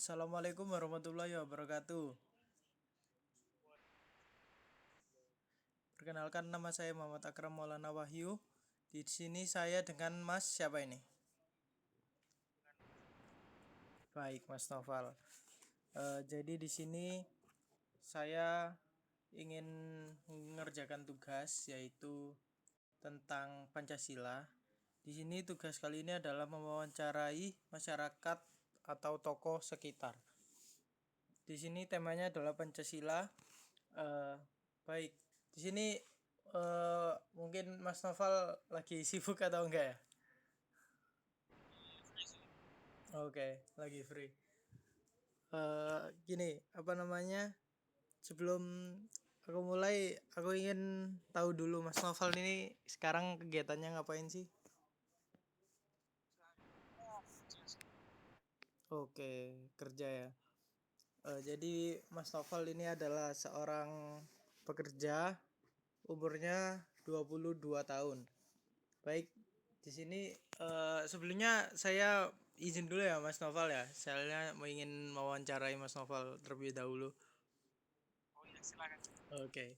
Assalamualaikum warahmatullahi wabarakatuh. Perkenalkan nama saya Muhammad Akram Maulana Wahyu. Di sini saya dengan Mas siapa ini? Baik, Mas Noval. Jadi di sini saya ingin mengerjakan tugas yaitu tentang Pancasila. Di sini tugas kali ini adalah mewawancarai masyarakat atau tokoh sekitar. Di sini temanya adalah Pancasila. Eh, Baik, di sini mungkin Mas Noval lagi sibuk atau enggak ya? Oke, lagi free. Gini, apa namanya? Sebelum aku mulai, aku ingin tahu dulu Mas Noval ini sekarang kegiatannya ngapain sih? Oke, kerja ya. Jadi Mas Noval ini adalah seorang pekerja, umurnya 22 tahun. Baik, di sini sebelumnya saya izin dulu ya Mas Noval ya. Saya mau ingin mewawancarai Mas Noval terlebih dahulu. Oke.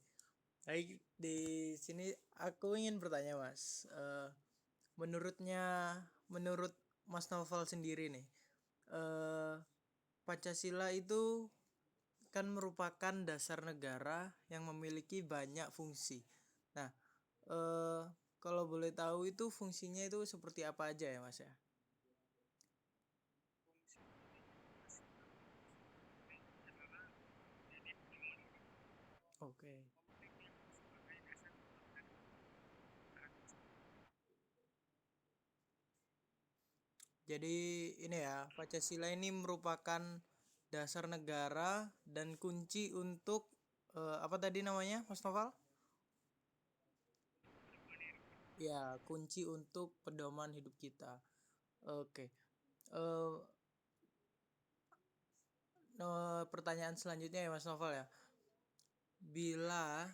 Baik, di sini aku ingin bertanya Mas. Menurutnya, menurut Mas Noval sendiri nih, eh, Pancasila itu kan merupakan dasar negara yang memiliki banyak fungsi. Nah, eh, kalau boleh tahu itu fungsinya itu seperti apa aja ya Mas ya? Oke. Jadi ini ya, Pancasila ini merupakan dasar negara dan kunci untuk apa tadi namanya, Mas Noval? Ya, kunci untuk pedoman hidup kita. Oke. Eh, Pertanyaan selanjutnya ya, Mas Noval ya. Bila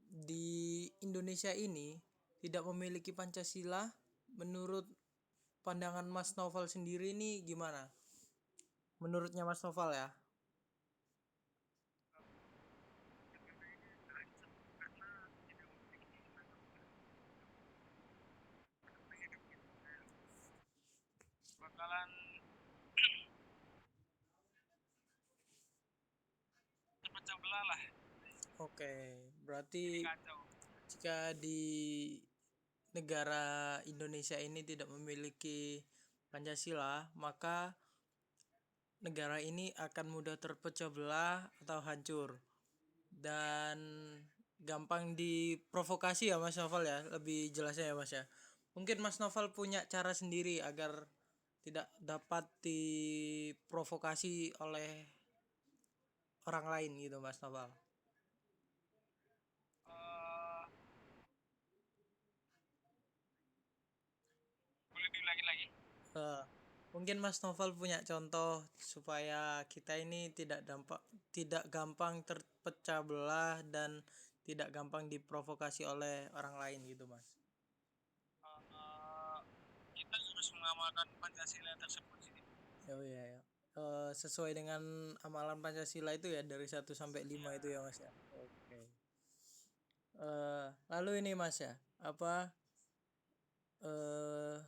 di Indonesia ini tidak memiliki Pancasila, menurut pandangan Mas Noval sendiri ini gimana? Menurutnya Mas Noval ya? Oke, berarti jika di negara Indonesia ini tidak memiliki Pancasila, maka negara ini akan mudah terpecah belah atau hancur dan gampang diprovokasi ya Mas Novel ya, lebih jelasnya ya Mas ya. Mungkin Mas Novel punya cara sendiri agar tidak dapat diprovokasi oleh orang lain gitu Mas Novel. Eh, Mungkin Mas Novel punya contoh supaya kita ini tidak gampang terpecah belah dan tidak gampang diprovokasi oleh orang lain gitu Mas. Oh iya ya. Sesuai dengan amalan Pancasila itu ya dari 1 sampai 5 itu ya Mas ya. Oke. Lalu ini Mas ya, apa eh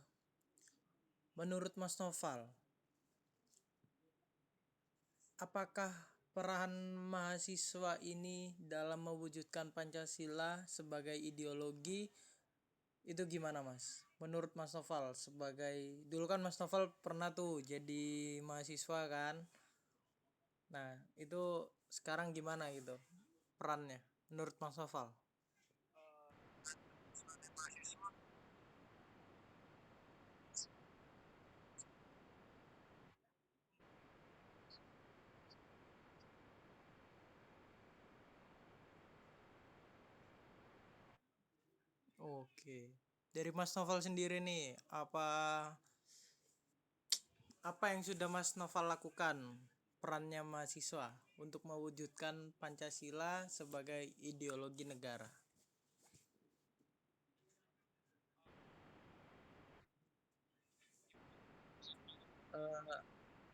menurut Mas Noval, apakah peran mahasiswa ini dalam mewujudkan Pancasila sebagai ideologi itu gimana Mas? Menurut Mas Noval sebagai dulu kan Mas Noval pernah tuh jadi mahasiswa kan? Nah, itu sekarang gimana gitu perannya menurut Mas Noval? Oke. Dari Mas Noval sendiri nih, apa yang sudah Mas Noval lakukan perannya mahasiswa untuk mewujudkan Pancasila sebagai ideologi negara?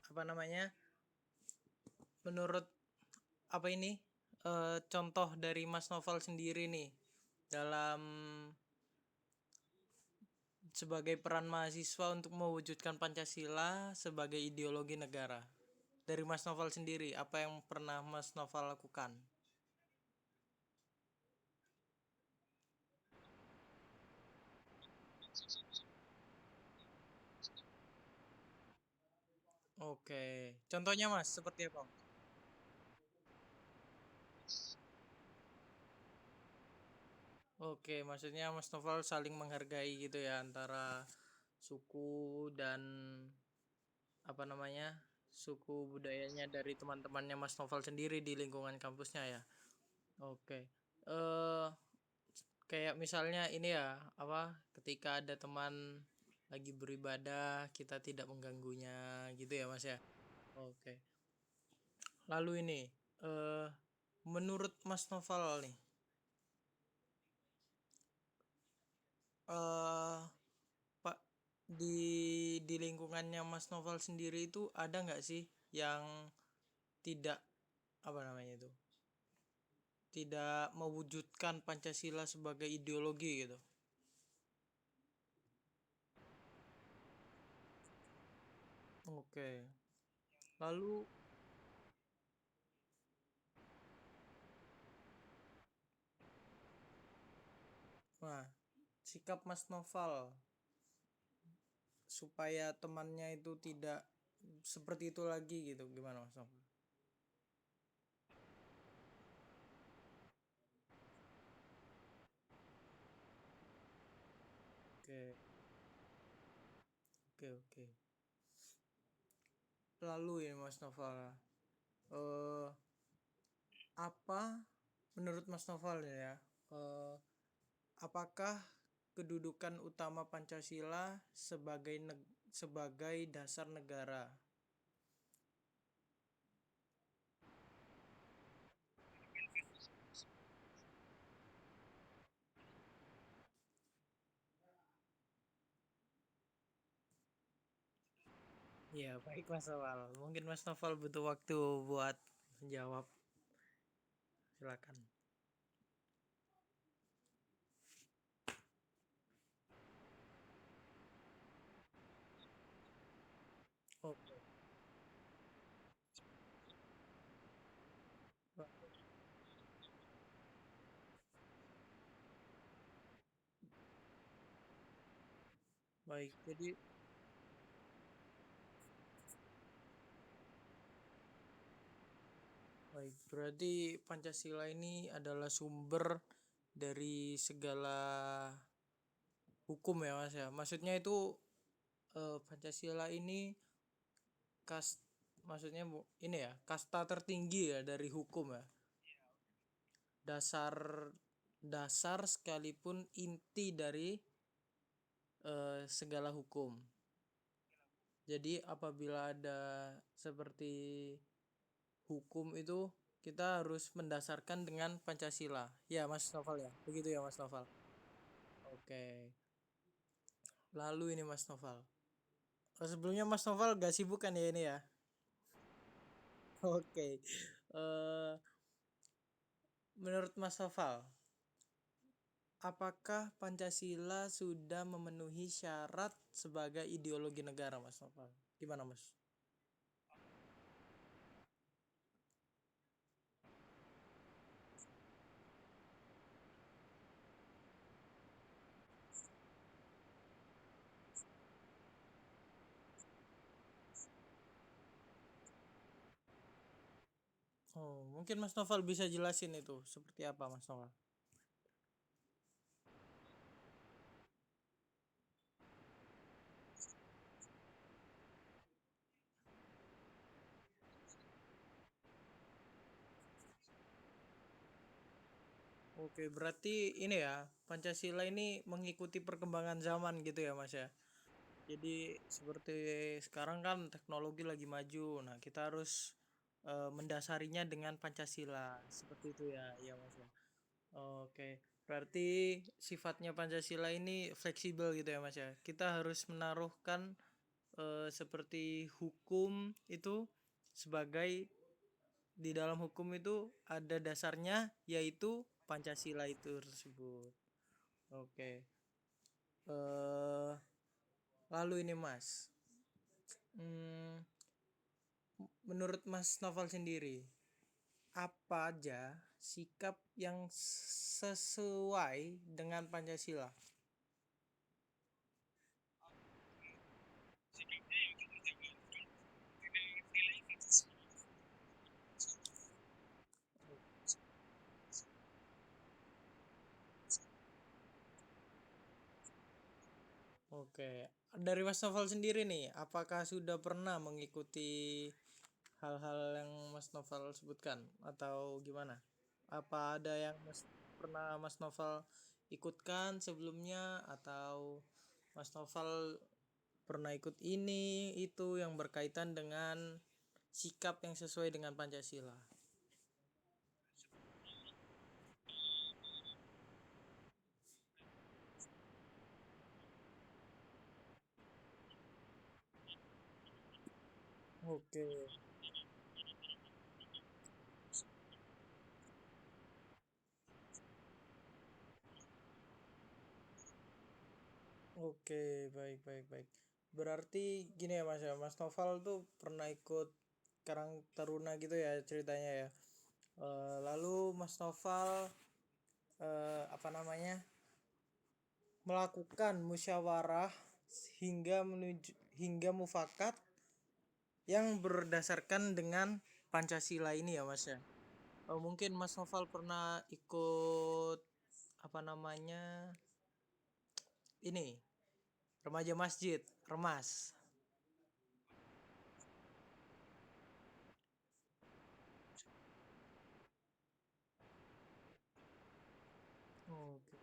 apa namanya, menurut apa ini, contoh dari Mas Noval sendiri nih dalam sebagai peran mahasiswa untuk mewujudkan Pancasila sebagai ideologi negara. Dari Mas Noval sendiri, apa yang pernah Mas Noval lakukan? Oke, contohnya Mas, seperti apa? Oke, maksudnya Mas Noval saling menghargai gitu ya antara suku dan apa namanya, suku budayanya dari teman-temannya Mas Noval sendiri di lingkungan kampusnya ya. Oke, eh kayak misalnya ini ya, apa, ketika ada teman lagi beribadah kita tidak mengganggunya gitu ya Mas ya. Oke, lalu ini, eh menurut Mas Noval nih, eh Pak, di lingkungannya Mas Noval sendiri itu ada nggak sih yang tidak apa namanya itu, tidak mewujudkan Pancasila sebagai ideologi gitu? Oke, lalu, nah, sikap Mas Noval supaya temannya itu tidak seperti itu lagi gitu, gimana Mas Noval? Oke, oke, oke. Lalu ya Mas Noval, eh apa menurut Mas Noval ya, eh, apakah kedudukan utama Pancasila sebagai dasar negara? Ya, baik Mas Noval. Mungkin Mas Noval butuh waktu buat menjawab. Silakan. Oke, baik. Jadi, baik. Berarti Pancasila ini adalah sumber dari segala hukum ya Mas ya. Maksudnya itu, Pancasila ini kas maksudnya ini ya, kasta tertinggi ya dari hukum ya. Dasar dasar sekalipun inti dari segala hukum. Jadi apabila ada seperti hukum itu kita harus mendasarkan dengan Pancasila. Ya Mas Novel ya. Begitu ya Mas Novel. Oke. Lalu ini Mas Novel. Sebelumnya Mas Novel gak sibuk kan ya ini ya? Oke. Eh menurut Mas Novel, apakah Pancasila sudah memenuhi syarat sebagai ideologi negara Mas Novel? Gimana Mas? Oh, mungkin Mas Novel bisa jelasin itu seperti apa Mas Novel? Oke, berarti ini ya, Pancasila ini mengikuti perkembangan zaman gitu ya, Mas ya. Jadi seperti sekarang kan teknologi lagi maju. Nah, kita harus mendasarinya dengan Pancasila. Seperti itu ya, ya Mas ya. Oke, berarti sifatnya Pancasila ini fleksibel gitu ya, Mas ya. Kita harus menaruhkan seperti hukum itu sebagai di dalam hukum itu ada dasarnya yaitu Pancasila itu tersebut. Oke. eh Lalu ini Mas, hmm, menurut Mas Novel sendiri, apa aja sikap yang sesuai dengan Pancasila? Oke, dari Mas Novel sendiri nih, apakah sudah pernah mengikuti hal-hal yang Mas Novel sebutkan atau gimana? Apa ada yang pernah Mas Novel ikutkan sebelumnya atau Mas Novel pernah ikut ini itu yang berkaitan dengan sikap yang sesuai dengan Pancasila? Oke, oke, baik, baik, baik. Berarti gini ya Mas ya, Mas Noval tuh pernah ikut Karang Taruna gitu ya ceritanya ya. Lalu Mas Noval apa namanya melakukan musyawarah hingga mufakat yang berdasarkan dengan Pancasila ini ya Mas ya. Mungkin Mas Noval pernah ikut apa namanya ini remaja masjid, remas. Oke.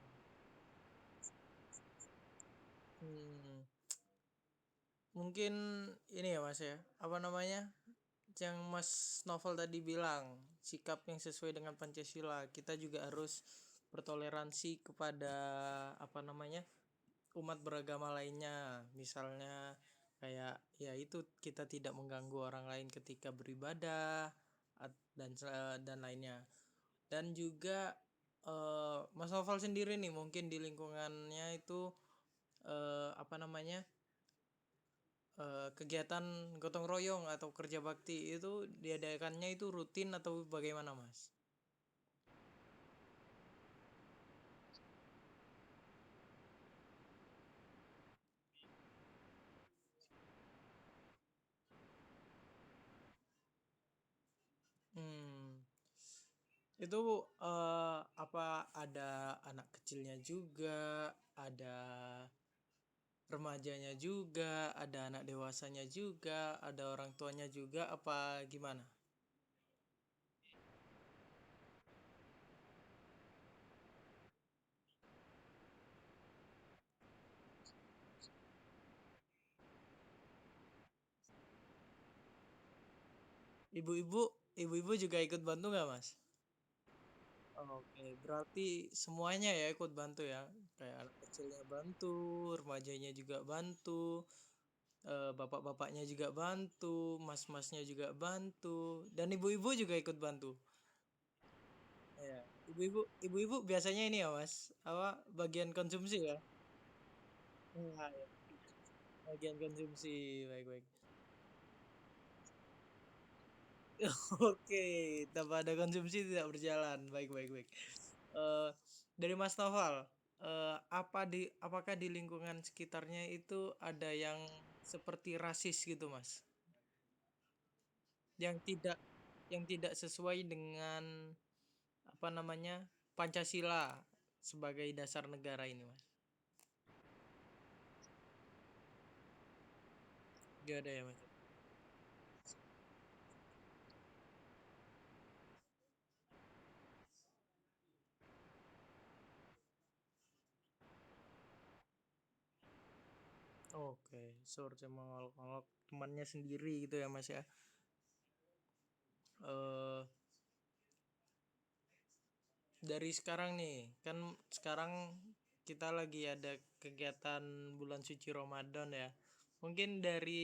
Hmm, mungkin ini ya Mas ya. Apa namanya? Yang Mas Novel tadi bilang, sikap yang sesuai dengan Pancasila. Kita juga harus bertoleransi kepada apa namanya? Umat beragama lainnya. Misalnya kayak ya itu kita tidak mengganggu orang lain ketika beribadah dan lainnya. Dan juga Mas Novel sendiri nih mungkin di lingkungannya itu apa namanya? Kegiatan gotong royong atau kerja bakti itu diadakannya itu rutin atau bagaimana Mas? Hmm, itu apa ada anak kecilnya juga, ada remajanya juga, ada anak dewasanya juga, ada orang tuanya juga, apa gimana? Ibu-ibu, ibu-ibu juga ikut bantu nggak Mas? Oke, berarti semuanya ya ikut bantu ya. Kayak anak kecilnya bantu, remajanya juga bantu, bapak-bapaknya juga bantu, mas-masnya juga bantu, dan ibu-ibu juga ikut bantu. Ya, ibu-ibu biasanya ini ya Mas, apa bagian konsumsi ya? Iya, ya. Bagian konsumsi, baik-baik. Oke, tanpa ada konsumsi tidak berjalan, baik-baik, baik. Eh, dari Mas Noval, apakah di lingkungan sekitarnya itu ada yang seperti rasis gitu Mas? Yang tidak sesuai dengan apa namanya Pancasila sebagai dasar negara ini Mas. Gak ada ya Mas. Oke, seharusnya mengolok-olok temannya sendiri gitu ya Mas ya. eh dari sekarang nih, kan sekarang kita lagi ada kegiatan bulan suci Ramadan ya. Mungkin dari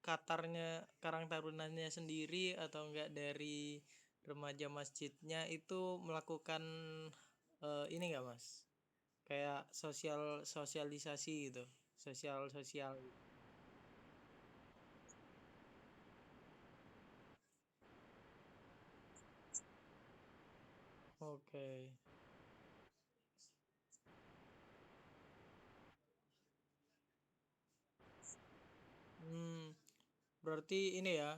Katarnya, Karang Tarunanya sendiri atau enggak dari remaja masjidnya itu melakukan ini enggak Mas? Kayak sosialisasi gitu. Sosial sosial. Oke. Hmm, berarti ini ya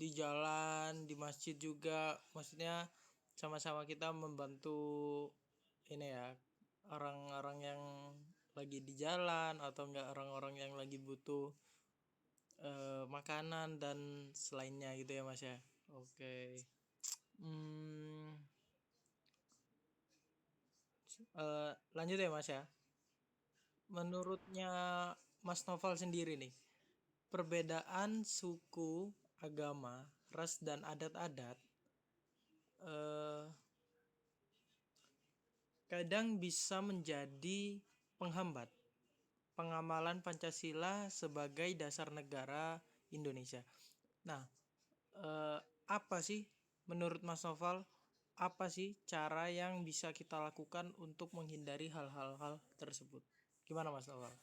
di jalan, di masjid juga maksudnya sama-sama kita membantu ini ya orang-orang yang lagi di jalan atau enggak orang-orang yang lagi butuh makanan dan selainnya gitu ya Mas ya. Oke. Hmm, lanjut ya Mas ya. Menurutnya Mas Noval sendiri nih, perbedaan suku, agama, ras dan adat-adat eh, kadang bisa menjadi penghambat pengamalan Pancasila sebagai dasar negara Indonesia. Nah, eh, apa sih menurut Mas Noval, apa sih cara yang bisa kita lakukan untuk menghindari hal-hal tersebut? Gimana Mas Noval?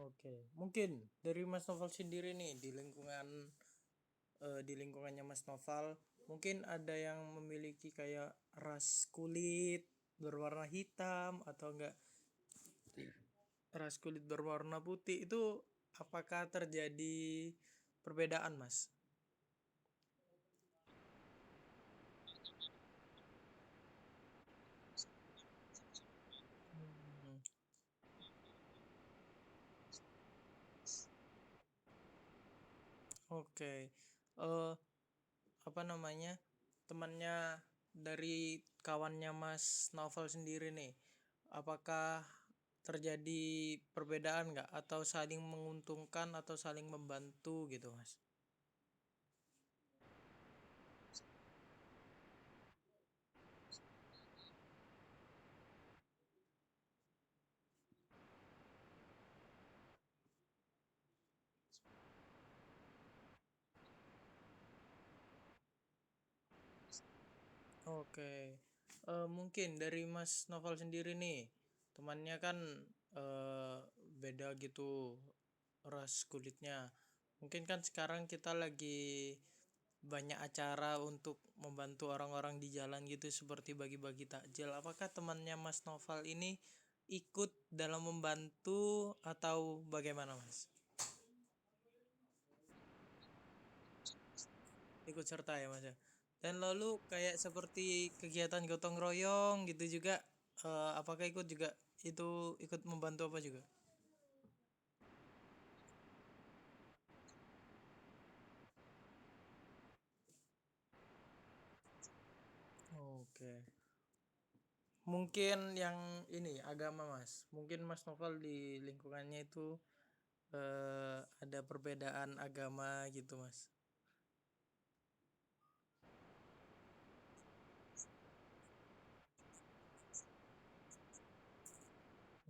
Oke, mungkin dari Mas Noval sendiri nih di lingkungannya Mas Noval, mungkin ada yang memiliki kayak ras kulit berwarna hitam atau enggak ras kulit berwarna putih itu apakah terjadi perbedaan, Mas? Hmm, oke. Eh apa namanya? Temannya dari kawannya Mas Novel sendiri nih. Apakah terjadi perbedaan nggak atau saling menguntungkan atau saling membantu gitu, Mas? Oke, mungkin dari Mas Novel sendiri nih, temannya kan eh, beda gitu ras kulitnya. Mungkin kan sekarang kita lagi banyak acara untuk membantu orang-orang di jalan gitu seperti bagi-bagi takjil. Apakah temannya Mas Novel ini ikut dalam membantu atau bagaimana, Mas? Ikut serta ya, Mas ya. Dan lalu kayak seperti kegiatan gotong royong gitu juga apakah ikut juga itu ikut membantu apa juga? Oke. Mungkin yang ini agama Mas. Mungkin Mas Novel di lingkungannya itu ada perbedaan agama gitu Mas.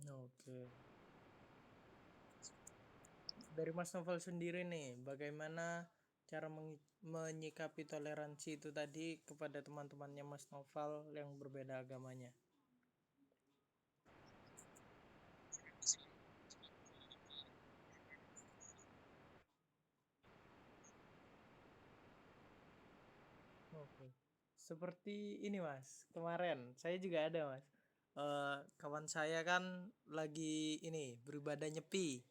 Oke. Dari Mas Novel sendiri nih, bagaimana cara menyikapi toleransi itu tadi kepada teman-temannya Mas Novel yang berbeda agamanya? Oke. Seperti ini Mas, kemarin saya juga ada Mas. Kawan saya kan lagi ini beribadah nyepi.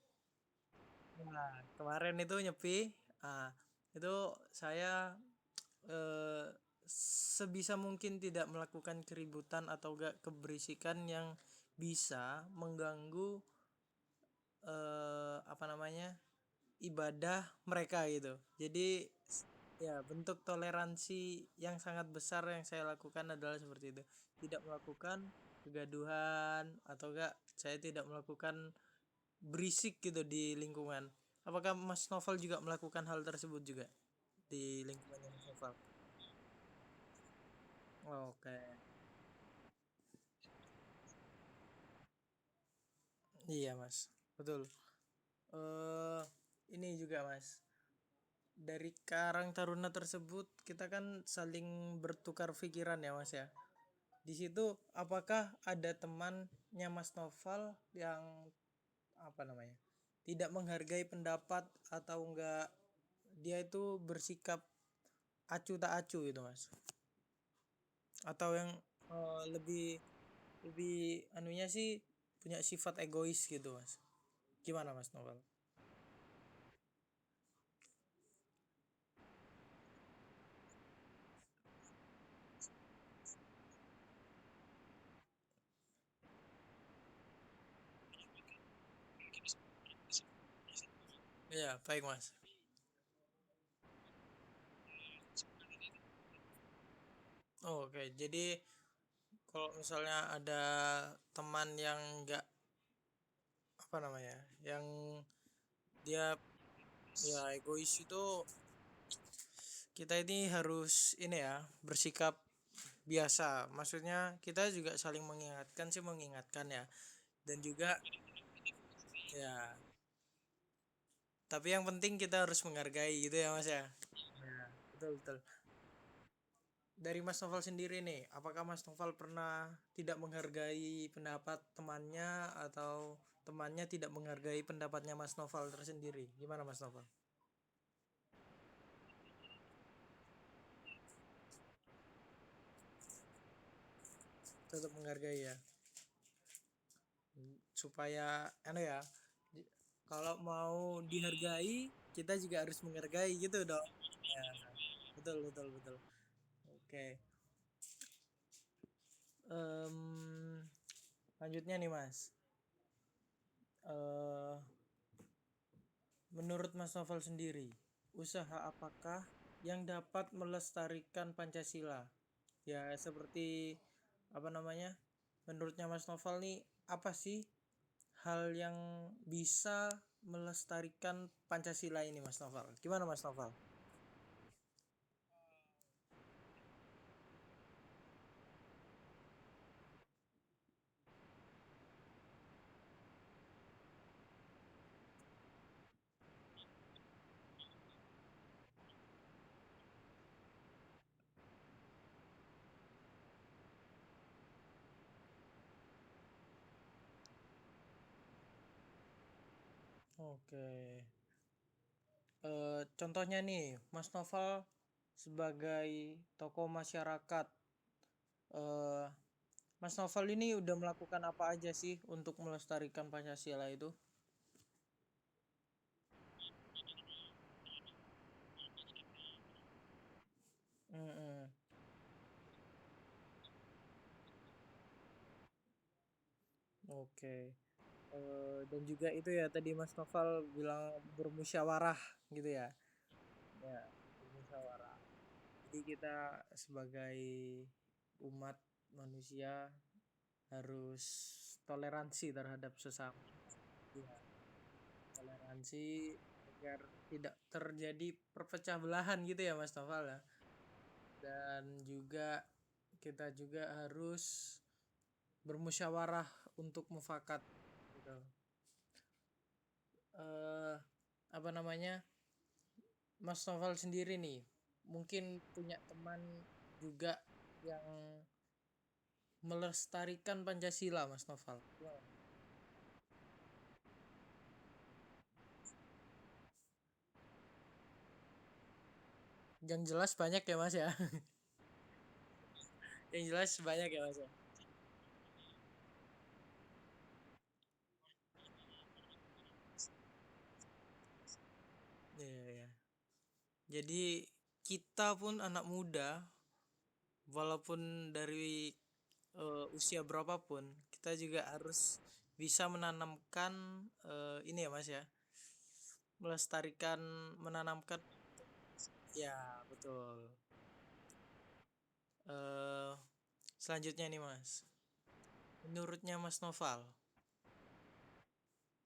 Nah, kemarin itu nyepi, ah itu saya eh, sebisa mungkin tidak melakukan keributan atau gak keberisikan yang bisa mengganggu apa namanya ibadah mereka gitu. Jadi Ya, bentuk toleransi yang sangat besar yang saya lakukan adalah seperti itu. Tidak melakukan kegaduhan atau enggak saya tidak melakukan berisik gitu di lingkungan. Apakah Mas Novel juga melakukan hal tersebut juga di lingkungannya Mas Novel? Oke. Iya, Mas. Betul. Eh ini juga, Mas. Dari Karang Taruna tersebut kita kan saling bertukar pikiran ya, Mas ya. Di situ apakah ada temannya Mas Novel yang apa namanya? Tidak menghargai pendapat atau enggak dia itu bersikap acu tak acu gitu, Mas. Atau yang lebih lebih anunya sih punya sifat egois gitu, Mas. Gimana Mas Novel? Iya, baik Mas. Oh, oke, jadi kalau misalnya ada teman yang enggak apa namanya, yang dia ya egois itu kita ini harus ini ya bersikap biasa. Maksudnya kita juga saling mengingatkan sih mengingatkan ya. Dan juga ya, tapi yang penting kita harus menghargai gitu ya Mas ya. Ya, betul betul. Dari Mas Novel sendiri nih, apakah Mas Novel pernah tidak menghargai pendapat temannya atau temannya tidak menghargai pendapatnya Mas Novel tersendiri? Gimana Mas Novel? Tetap menghargai ya. Supaya anu ya, kalau mau dihargai, kita juga harus menghargai gitu dong. Ya, betul betul betul. Oke. Em, lanjutnya nih Mas. Eh menurut Mas Novel sendiri, usaha apakah yang dapat melestarikan Pancasila? Ya, seperti apa namanya? Menurutnya Mas Novel nih, apa sih hal yang bisa melestarikan Pancasila ini Mas Novel? Gimana Mas Novel? Oke. Contohnya nih, Mas Novel sebagai tokoh masyarakat, eh, Mas Novel ini udah melakukan apa aja sih untuk melestarikan Pancasila itu? Mm-mm. Oke. Dan juga itu ya tadi Mas Novel bilang bermusyawarah gitu ya. Ya, bermusyawarah. Jadi kita sebagai umat manusia harus toleransi terhadap sesama. Ya, toleransi agar tidak terjadi perpecah belahan gitu ya Mas Novel ya. Dan juga kita juga harus bermusyawarah untuk mufakat gitu. eh Apa namanya? Mas Novel sendiri nih mungkin punya teman juga yang melestarikan Pancasila Mas Novel. Gimana? Yang jelas banyak ya Mas ya. Yang jelas banyak ya Mas ya. Iya, iya. Jadi kita pun anak muda walaupun dari usia berapapun kita juga harus bisa menanamkan ini ya Mas ya, melestarikan menanamkan Ya, betul. Eh, selanjutnya nih Mas. Menurutnya Mas Noval,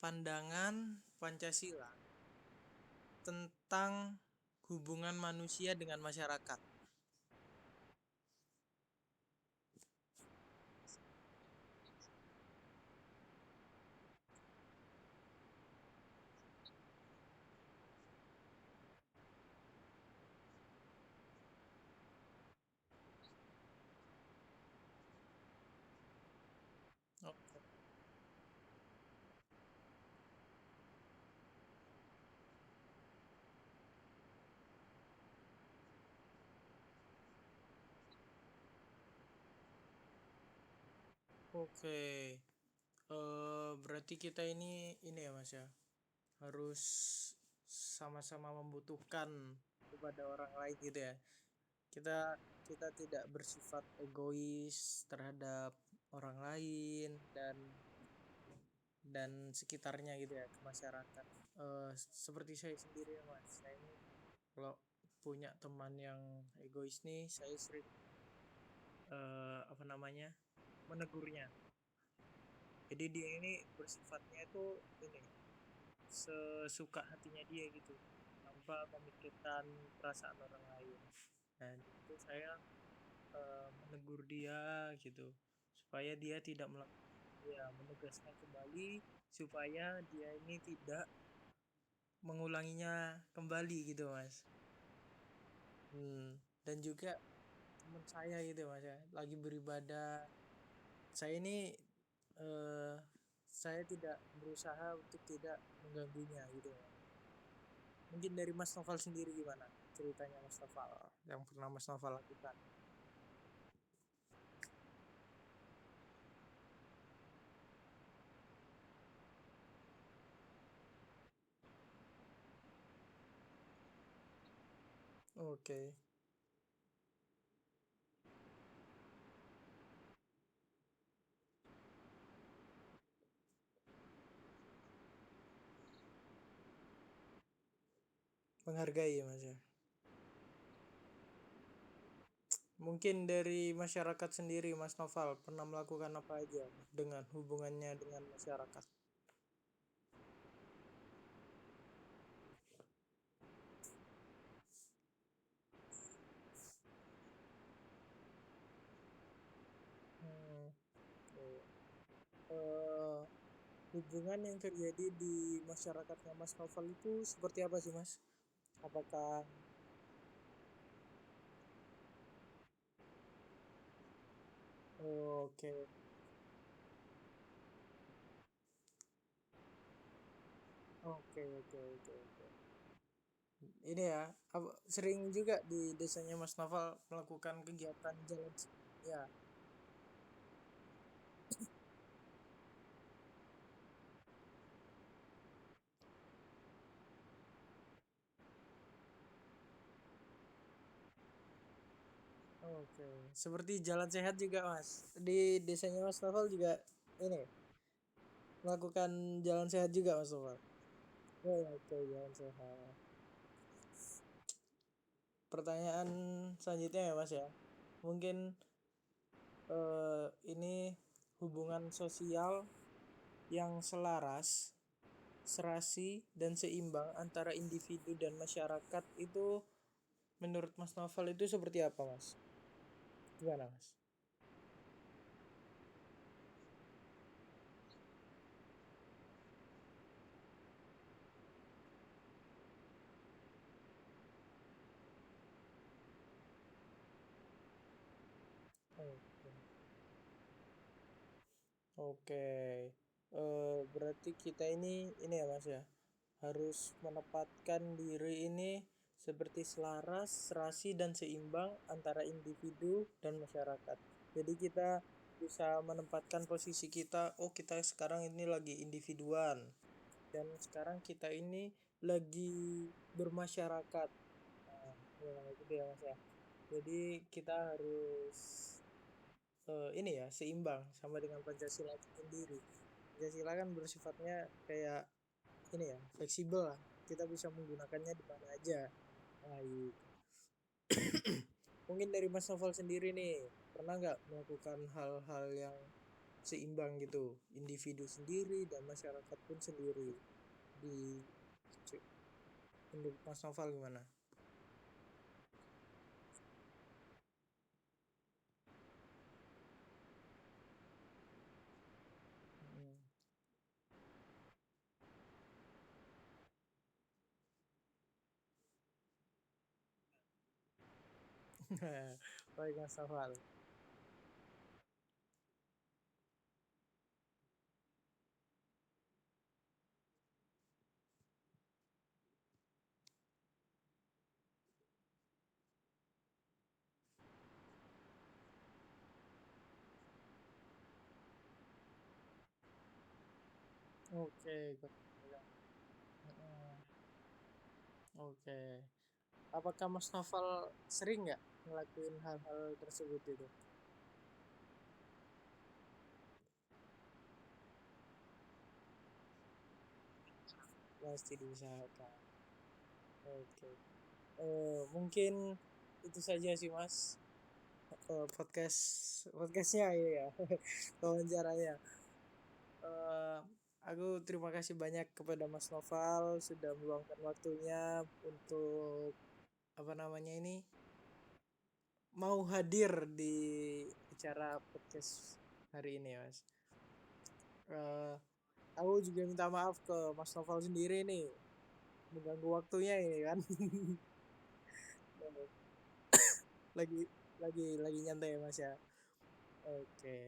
pandangan Pancasila tentang hubungan manusia dengan masyarakat. Oke. Oke. Berarti kita ini ya Mas ya, harus sama-sama membutuhkan kepada orang lain gitu ya. Kita kita tidak bersifat egois terhadap orang lain dan sekitarnya gitu ya, ke masyarakat. Seperti saya sendiri ya Mas, saya ini kalau punya teman yang egois nih, saya sering apa namanya, menegurnya. Jadi dia ini bersifatnya itu ini, sesuka hatinya dia gitu, tanpa memikirkan perasaan orang lain. Dan itu saya menegur dia gitu, supaya dia tidak melakukan, ya menegaskan kembali supaya dia ini tidak mengulanginya kembali gitu Mas. Dan juga teman saya gitu Mas ya, lagi beribadah, saya ini eh, saya tidak berusaha untuk tidak mengganggunya gitu Mas. Mungkin dari Mas Noval sendiri gimana ceritanya Mas Noval yang pernah Mas Noval lakukan? Oke. Menghargai ya Mas ya. Mungkin dari masyarakat sendiri Mas Noval pernah melakukan apa aja dengan hubungannya dengan masyarakat? Hmm, oke. Eh, hubungan yang terjadi di masyarakatnya Mas Novel itu seperti apa sih Mas? Apakah oke, oke. Ini ya, sering juga di desanya Mas Novel melakukan kegiatan jalan ya. Oke, seperti jalan sehat juga Mas. Di desanya Mas Novel juga ini melakukan jalan sehat juga Mas Novel. Oh, oke, jalan sehat. Pertanyaan selanjutnya ya Mas ya. Mungkin ini hubungan sosial yang selaras, serasi, dan seimbang antara individu dan masyarakat itu menurut Mas Novel itu seperti apa Mas? Gimana Mas? Oke. Oke. Berarti kita ini ya Mas ya, harus menempatkan diri ini seperti selaras, serasi, dan seimbang antara individu dan masyarakat. Jadi kita bisa menempatkan posisi kita, oh kita sekarang ini lagi individuan, dan sekarang kita ini lagi bermasyarakat. Nah, ya gitu ya Mas ya. Jadi kita harus ini ya seimbang sama dengan Pancasila itu sendiri. Pancasila kan bersifatnya kayak ini ya, fleksibel lah. Kita bisa menggunakannya di mana aja. Baik. Mungkin dari Mas Novel sendiri nih, pernah nggak melakukan hal-hal yang seimbang gitu, individu sendiri dan masyarakat pun sendiri di menurut Mas Novel gimana? Hmm. Baik Mas Novel. Oke, gotong royong. Mm-mm. Oke. Apakah Mas Novel sering nggak ngelakuin hal-hal tersebut itu? Pasti diusahakan. Oke. Mungkin itu saja sih Mas. Podcast podcastnya ya, wawancaranya. Eh, aku terima kasih banyak kepada Mas Noval sudah meluangkan waktunya untuk apa namanya ini mau hadir di acara podcast hari ini ya Mas. Eh, aku juga minta maaf ke Mas Noval sendiri nih mengganggu waktunya ini kan. lagi lagi nyantai ya Mas ya. Oke.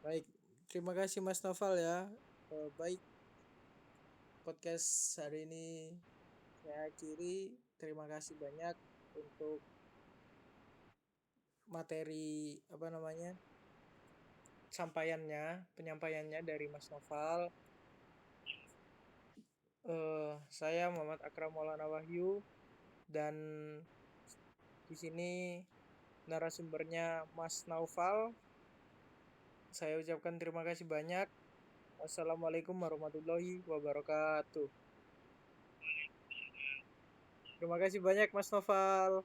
Baik, terima kasih Mas Noval ya. Baik, podcast hari ini saya akhiri. Terima kasih banyak untuk materi apa namanya penyampaiannya dari Mas Noval. Saya Muhammad Akram Maulana Wahyu dan di sini narasumbernya Mas Naufal. Saya ucapkan terima kasih banyak. Wassalamualaikum warahmatullahi wabarakatuh. Terima kasih banyak Mas Noval.